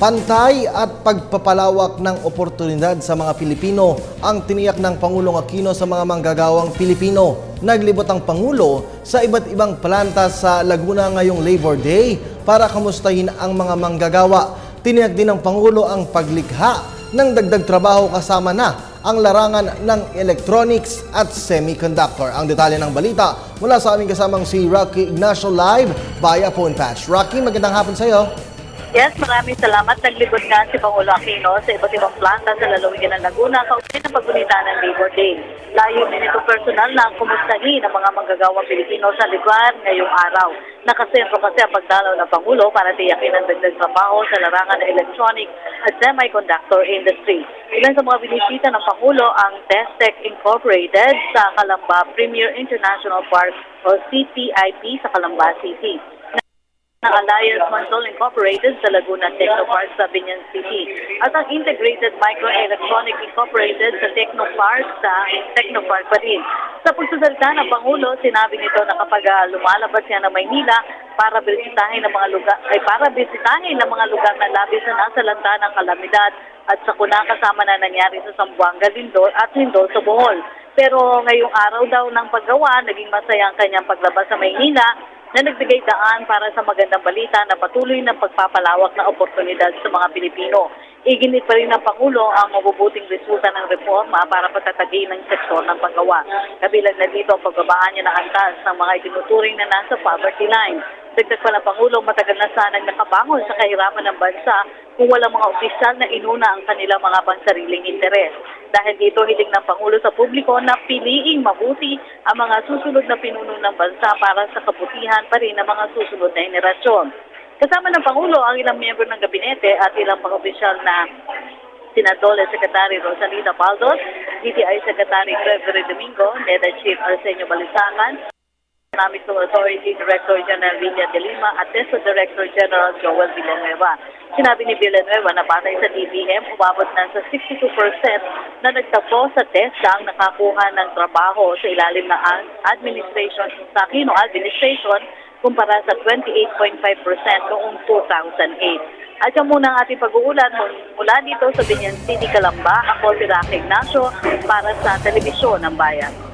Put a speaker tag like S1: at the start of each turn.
S1: Pantay at pagpapalawak ng oportunidad sa mga Pilipino ang tiniyak ng Pangulong Aquino sa mga manggagawang Pilipino. Naglibot ang Pangulo sa iba't ibang planta sa Laguna ngayong Labor Day para kamustahin ang mga manggagawa. Tiniyak din ng Pangulo ang paglikha ng dagdag trabaho kasama na ang larangan ng electronics at semiconductor. Ang detalye ng balita mula sa aming kasamang si Rocky Ignacio live via phone patch. Rocky, magandang hapon sa iyo.
S2: Yes, maraming salamat. Naglibot nga si Pangulo Aquino sa iba't ibang planta sa lalawigan ng Laguna kaugnay ng paggunita ng Labor Day. Layunin nito personal na kumustahin ang mga manggagawang Pilipino sa lugar ngayong araw. Nakasentro kasi ang pagdalaw ng Pangulo para tiyakin ang dagdag trabaho sa larangan ng electronic at semiconductor industry. Ilan sa mga binisita ng Pangulo ang Testech Incorporated sa Calamba Premier International Park o CPIP sa Calamba City. Ng Alliance Mansol Incorporated sa Laguna Technopark sa Binyan City at ang Integrated Microelectronic Incorporated sa Technopark pa rin. Sa pagsasalita ng Pangulo, sinabi nito na kapag lumalabas siya ng Maynila para bisitahin ng mga lugar na labis na nasa lanta ng kalamidad at sakuna kasama na nangyari sa Zamboanga, Lindol at Lindol sa Bohol. Pero ngayong araw daw ng paggawa, naging masaya ang kanyang paglabas sa Maynila na nagbigay daan para sa magandang balita na patuloy ng pagpapalawak na oportunidad sa mga Pilipino. Iginit pa rin ng Pangulo ang mabubuting resulta ng reforma para patatagin ng sektor ng paggawa. Kabilang na dito ang pagbabaan niya ng antas ng mga itinuturing na nasa poverty line. Dagdag pa ng Pangulo, matagal na sanang nakabangon sa kahirapan ng bansa kung walang mga opisyal na inuna ang kanilang mga pansariling interes. Dahil dito, hiling ng Pangulo sa publiko na piliing mabuti ang mga susunod na pinuno ng bansa para sa kabutihan pa rin ng mga susunod na henerasyon. Kasama ng Pangulo ang ilang miyembro ng gabinete at ilang pang-opisyal na Senadole Secretary Rosalita Baldos, DTI Secretary Gregory Domingo, NEDA Chief Arsenio Balisacan, Economic Authority Director General Villa de Lima at TESO Director General Joel Villanueva. Sinabi ni Villanueva na batay sa DBM, umabot na sa 62% na nagtapos sa TESDA ang nakakuha ng trabaho sa ilalim ng administration sa Aquino administration kumpara sa 28.5% noong 2008. At yan muna ang ating pag-uulan mula dito sa Binyan City, Calamba. Ako si Rocky Ignacio para sa Telebisyon ng Bayan.